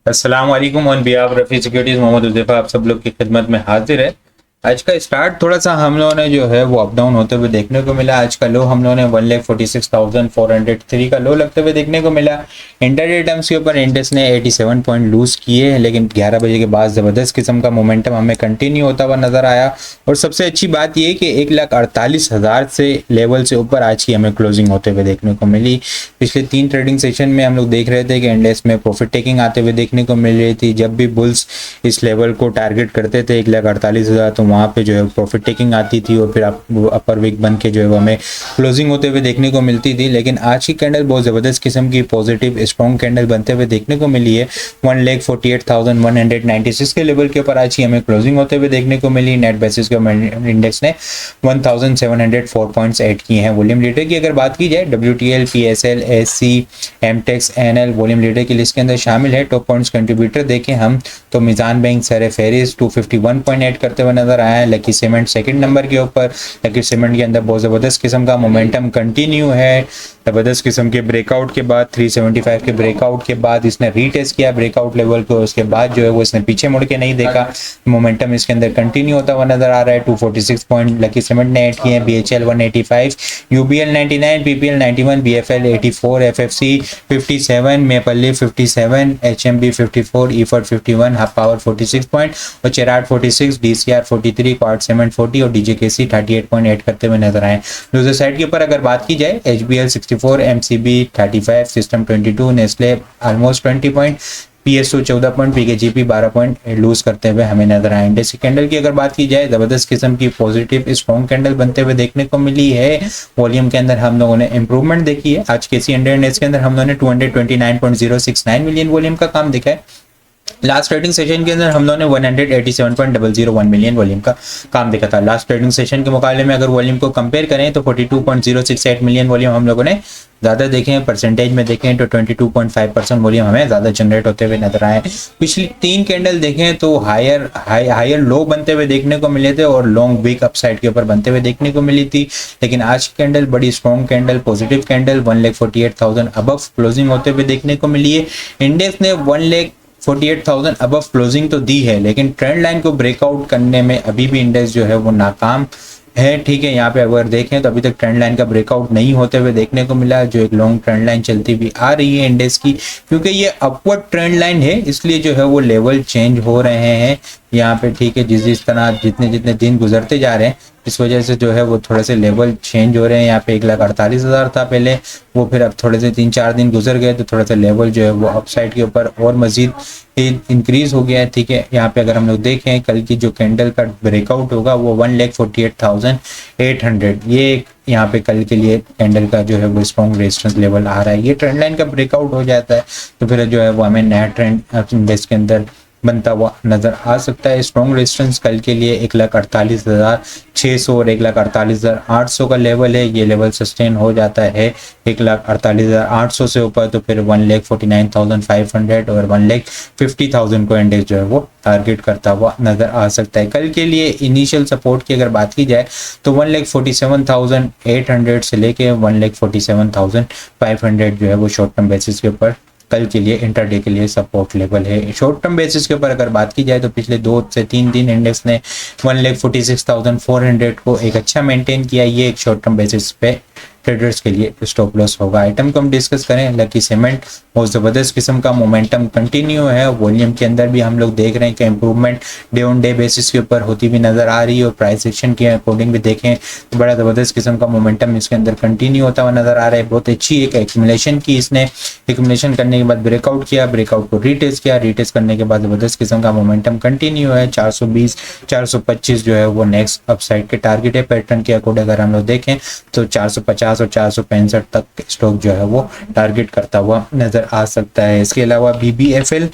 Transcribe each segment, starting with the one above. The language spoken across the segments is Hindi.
अस्सलाम वालेकुम। On behalf Rafi securities Mohammad Huzaifa आप सब लोग की खिदमत में हाजिर है। आज का स्टार्ट थोड़ा सा हम लोगों ने जो है वो अप डाउन होते हुए देखने को मिला। आज का लो हम लोगों ने 1,46,403 का लो लगते हुए देखने को मिला। इंटरडे टर्म्स के ऊपर इंडेक्स ने 87 पॉइंट लूज़ किए हैं, लेकिन 11 बजे के बाद ज़बरदस्त किस्म का मोमेंटम हमें कंटिन्यू होता हुआ नज़र आया। और सबसे अच्छी बात यह कि 1,48,000 से लेवल से ऊपर आज की हमें क्लोजिंग होते हुए देखने को मिली। पिछले 3 ट्रेडिंग सेशन में हम लोग देख रहे थे कि इंडेक्स में प्रॉफिट टेकिंग आते हुए देखने को मिल रही थी। जब भी बुल्स इस लेवल को टारगेट करते थे 1,48,000, तो वहाँ पे जो है प्रॉफिट टेकिंग आती थी और फिर अपर वीक बन के जो है वो हमें क्लोजिंग होते हुए देखने को मिलती थी। लेकिन आज की कैंडल बहुत ज़बरदस्त किस्म की पॉजिटिव स्ट्रॉन्ग कैंडल बनते हुए देखने को मिली है। 1,48,196 के लेवल के ऊपर आज की हमें क्लोजिंग होते हुए देखने को मिली। नेट बेसिस के इंडेक्स ने 1,704 पॉइंट्स ऐड किए हैं। वॉल्यूम लीडर की अगर बात की जाए, WTL, PSL, SC, MTEX, NL volume leader की लिस्ट के अंदर शामिल है। टॉप पॉइंट्स कंट्रीब्यूटर देखें हम तो मिजान बैंक सर फेरिस 251 पॉइंट ऐड करते हुए नजर आया है। लकी सीमेंट सेकंड नंबर के ऊपर। लकी सीमेंट के अंदर बहुत ज़बरदस्त किस्म का मोमेंटम कंटिन्यू है। ज़बरदस्त किस्म के ब्रेकआउट के बाद 375 के ब्रेकआउट के बाद इसने रीटेस्ट किया ब्रेकआउट लेवल को। उसके बाद जो है वो इसने पीछे मुड़ के नहीं देखा। मोमेंटम इसके अंदर कंटिन्यू होता हुआ नजर आ रहा है। 246 पॉइंट लकी सीमेंट ने ऐड किए हैं। BHL 185, UBL 99, PPL 91, BFL 84, FFC 57, maple leaf 57, HMB 54, EFORT 51, hub power 46 point और चेराट 46, DCR 43, क्वार्ट सीमेंट 40 और DJKC 38 पॉइंट ऐड करते हुए नजर आए। लूजर साइड के ऊपर अगर बात की जाए, HBL 64, MCB 35, system 22, Nestle almost 20 point, PSU 14 point, PKGP 12 point lose करते हुए हमें नजर आए। इंडेक्स कैंडल की अगर बात की जाए, जबरदस्त किस्म की पॉजिटिव स्ट्रॉन्ग कैंडल बनते हुए देखने को मिली है। वॉल्यूम के अंदर हम लोगों ने इंप्रूवमेंट देखी है। आज के इंडेक्स के अंदर हम लोगों ने 229.069 मिलियन वॉल्यूम का काम देखा है। लास्ट ट्रेडिंग सेशन के अंदर हम लोगों ने 187.001 मिलियन वॉल्यूम का काम देखा था। लास्ट ट्रेडिंग सेशन के मुकाबले में अगर वॉल्यूम को कंपेयर करें तो 42.068 मिलियन वॉल्यूम हम लोगों ने ज़्यादा देखें। परसेंटेज में देखें तो 22.5% वॉल्यूम हमें ज़्यादा जनरेट होते हुए नजर आए। पिछली 3 कैंडल देखें तो हायर लो बनते हुए देखने को मिले थे और लॉन्ग वीक अपसाइड के ऊपर बनते हुए देखने को मिली थी। लेकिन आज की कैंडल बड़ी strong candle, positive candle 1,48,000 above closing होते हुए देखने को मिली है। इंडेक्स ने 1,48,000 अबव क्लोजिंग तो दी है, लेकिन ट्रेंड लाइन को ब्रेकआउट करने में अभी भी इंडेक्स जो है वो नाकाम है। ठीक है, यहाँ पे अगर देखें तो अभी तक ट्रेंड लाइन का ब्रेकआउट नहीं होते हुए देखने को मिला, जो एक लॉन्ग ट्रेंड लाइन चलती हुई आ रही है इंडेक्स की। क्योंकि ये अपवर्ड ट्रेंड लाइन है, इसलिए जो है वो लेवल चेंज हो रहे हैं यहाँ पे। ठीक है, जिस तरह जितने दिन गुजरते जा रहे हैं, इस वजह से जो है वो थोड़े से लेवल चेंज हो रहे हैं। यहाँ पे 1,48,000 था पहले, वो फिर अब थोड़े से 3-4 दिन गुजर गए तो थोड़ा सा लेवल जो है वो अपसाइड के ऊपर और मजीद इंक्रीज हो गया है। ठीक है, यहाँ पे अगर हम लोग देखें कल की जो कैंडल का ब्रेकआउट होगा वो 1,48,800, ये यहाँ पे कल के लिए कैंडल का जो है वो स्ट्रॉन्ग रेजिस्टेंस लेवल आ रहा है। ये ट्रेंड लाइन का ब्रेकआउट हो जाता है तो फिर जो है वो हमें नया ट्रेंड इंडेक्स के अंदर बनता हुआ नजर आ सकता है। स्ट्रॉन्ग रेजिस्टेंस कल के लिए 1,48,600 और 1,48,800 का लेवल है। ये लेवल सस्टेन हो जाता है 1,48,800 से ऊपर तो फिर 1,49,500 और 1,50,000 को इंडेक्स जो है वो टारगेट करता हुआ नजर आ सकता है। कल के लिए इनिशियल सपोर्ट की अगर बात की जाए तो 1,47,800 से लेके 1,47,500 जो है वो शॉर्ट टर्म बेसिस के ऊपर कल के लिए इंटरडे के लिए सपोर्ट लेवल है। शॉर्ट टर्म बेसिस के ऊपर अगर बात की जाए तो पिछले 2 से 3 दिन इंडेक्स ने 1,46,400 को एक अच्छा मेंटेन किया। ये एक शॉर्ट टर्म बेसिस पे ट्रेडर्स के लिए स्टॉप लॉस होगा। आइटम को हम डिस्कस करें, लकी सीमेंट बहुत ज़बरदस्त किस्म का मोमेंटम कंटिन्यू है। वॉल्यूम के अंदर भी हम लोग देख रहे हैं कि improvement day on day basis के ऊपर होती भी नजर आ रही है और प्राइस एक्शन के अकॉर्डिंग भी देखें तो बड़ा ज़बरदस्त किस्म का मोमेंटम इसके अंदर कंटिन्यू होता हुआ नजर आ रहा है। बहुत अच्छी एक एक्यूमुलेशन की इसने, एक्यूमुलेशन करने के बाद ब्रेकआउट किया, ब्रेकआउट को रीटेस्ट किया, रीटेस्ट करने के बाद ज़बरदस्त किस्म का मोमेंटम कंटिन्यू है। 420 425 जो है वो नेक्स्ट अपसाइड के टारगेट है। पैटर्न के अकॉर्डिंग अगर हम लोग देखें तो 450 और 465 तक स्टॉक जो है वो टारगेट करता हुआ नजर आ सकता है। इसके अलावा BBFL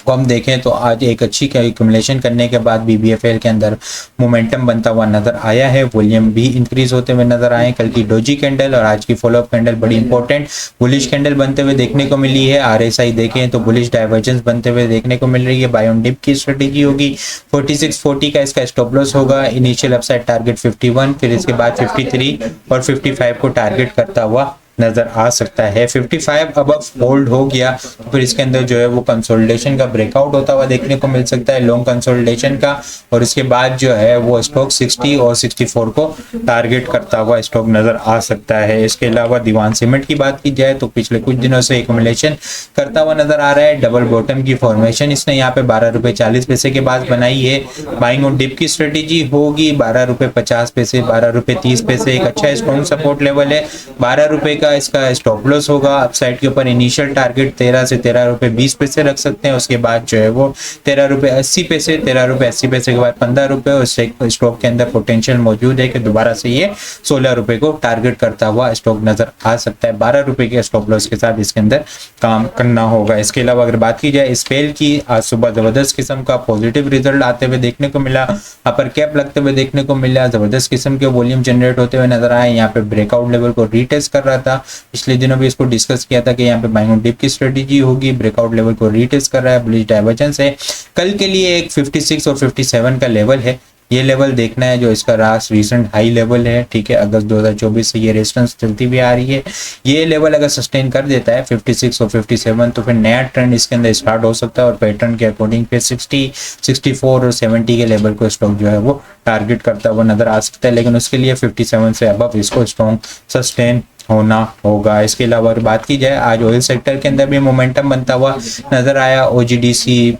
को हम देखें तो आज एक अच्छी एक्यूमुलेशन करने के बाद BBFL के अंदर मोमेंटम बनता हुआ नजर आया है। वॉल्यूम भी इंक्रीज होते हुए नजर आए। कल की डोजी कैंडल और आज की फॉलोअप कैंडल बड़ी इंपॉर्टेंट बुलिश कैंडल बनते हुए देखने को मिली है। RSI देखें तो बुलिश डाइवर्जेंस बनते हुए देखने को मिल रही है। बाय ऑन डिप की स्ट्रेटेजी होगी। 4640 का इसका स्टॉप लॉस होगा। इनिशियल अपसाइड टारगेट 51, फिर इसके बाद 53 और 55 को टारगेट करता हुआ नजर आ सकता है। 55 अबव होल्ड हो गया तो फिर इसके अंदर जो है वो कंसोलिडेशन का ब्रेकआउट होता हुआ देखने को मिल सकता है, लॉन्ग कंसोलिडेशन का, और इसके बाद जो है वो स्टॉक 60 और 64 को टारगेट करता हुआ स्टॉक नजर आ सकता है। इसके अलावा दीवान सीमेंट की बात की जाए तो पिछले कुछ दिनों से एक्यूमुलेशन करता हुआ नजर आ रहा है, डबल बॉटम की फॉर्मेशन इसने यहाँ पे 12 रुपए 40 पैसे के बाद बनाई है। बाइंग ऑन डिप की स्ट्रेटेजी होगी, 12 रुपए 50 पैसे, 12 रुपए 30 पैसे एक अच्छा स्ट्रॉन्ग सपोर्ट लेवल है। 12 रुपए का इसका स्टॉप लॉस होगा। अपसाइड के ऊपर इनिशियल टारगेट 13 से 13 रुपए 20 पैसे रख सकते हैं। उसके बाद जो है वो 13 रुपए 80 पैसे, 13 रुपए 80 पैसे के बाद 15 रुपए, और स्टॉक के अंदर पोटेंशियल मौजूद है कि दोबारा से ये 16 रुपए को टारगेट करता हुआ स्टॉक नजर आ सकता है। 12 रुपए के स्टॉप लॉस के साथ इसके अंदर काम करना होगा। इसके अलावा अगर बात की जाए स्पेल की, आज सुबह जबरदस्त किस्म का पॉजिटिव रिजल्ट आते हुए देखने को मिला, अपर कैप लगते हुए देखने को मिला, जबरदस्त किस्म के वॉल्यूम जनरेट होते हुए नजर आए। यहाँ पे ब्रेकआउट लेवल को रीटेस्ट कर रहा था, पिछले दिनों भी इसको डिस्कस किया था कि यहाँ पे बाइंग ऑन डिप की स्ट्रेटेजी होगी, ब्रेकआउट लेवल को रीटेस्ट कर रहा है, बुलिश डाइवर्जेंस है। कल के लिए एक 56 और 57 का लेवल है, ये लेवल देखना है जो इसका लास्ट रीसेंट हाई लेवल है, ठीक है, अगस्त 2024 से ये रेजिस्टेंस चलती हुई आ रही है। ये लेवल अगर सस्टेन कर देता है 56 और 57 तो फिर नया ट्रेंड इसके अंदर स्टार्ट हो सकता है, और पैटर्न के अकॉर्डिंग फिर 60, 64 और 70 के लेवल को स्टॉक जो है वो टारगेट करता हुआ नजर आ सकता है, लेकिन उसके लिए 57 से अबव इसको स्ट्रॉन्ग सस्टेन होना होगा। इसके अलावा अगर बात की जाए आज ऑयल सेक्टर के अंदर भी मोमेंटम बनता हुआ नजर आया, ओजीडीसी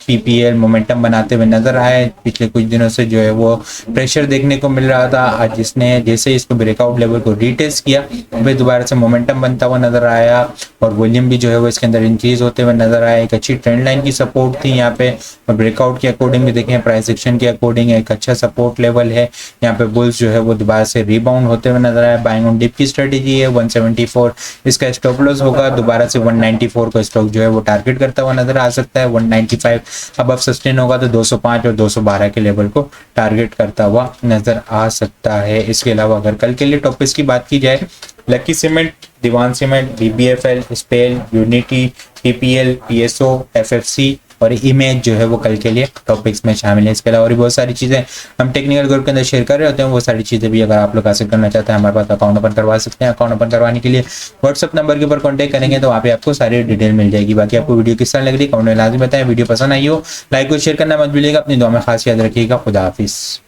पीपीएल मोमेंटम बनाते हुए नजर आए। पिछले कुछ दिनों से जो है वो प्रेशर देखने को मिल रहा था, आज जिसने जैसे इसको ब्रेकआउट लेवल को रीटेस्ट किया वे दोबारा से मोमेंटम बनता हुआ नजर आया, और वॉल्यूम भी जो है वो इसके अंदर इंक्रीज होते हुए नजर आया। एक अच्छी ट्रेंड लाइन की सपोर्ट थी यहाँ पे, और ब्रेकआउट के अकॉर्डिंग भी देखें, प्राइस एक्शन के अकॉर्डिंग एक अच्छा सपोर्ट लेवल है। यहाँ पे बुल्स जो है वो दोबारा से रिबाउंड होते हुए नजर आया। बाइंग ऑन डिप की स्ट्रेटेजी है, 174 इसका स्टॉप लॉस होगा, दोबारा से 194 को स्टॉक जो है वो टारगेट करता हुआ नजर आ सकता है। 195 अबव सस्टेन होगा तो 205 और 212 के लेवल को टारगेट करता हुआ नजर आ सकता है। इसके अलावा अगर कल के लिए टॉपिक्स की बात की जाए, Lucky Cement, Dewan Cement, BBFL, स्पेल, यूनिटी, पीपीएल, पीएसओ, एफएफसी और इमेज जो है वो कल के लिए टॉपिक्स में शामिल है। इसके अलावा और भी बहुत सारी चीज़ें हम टेक्निकल ग्रुप के अंदर शेयर कर रहे होते हैं, वो सारी चीज़ें भी अगर आप लोग हासिल करना चाहते हैं हमारे पास अकाउंट ओपन करवा सकते हैं। अकाउंट ओपन करवाने के लिए व्हाट्सअप नंबर के ऊपर कॉन्टैक्ट करेंगे तो वहाँ पे आपको सारी डिटेल मिल जाएगी। बाकी आपको वीडियो किस तरह लग रही है कमेंट में लाजमी बताएं। वीडियो पसंद आई हो लाइक और शेयर करना मत भूलिएगा। अपनी दुआ में खास याद रखिएगा। खुदा हाफिज़।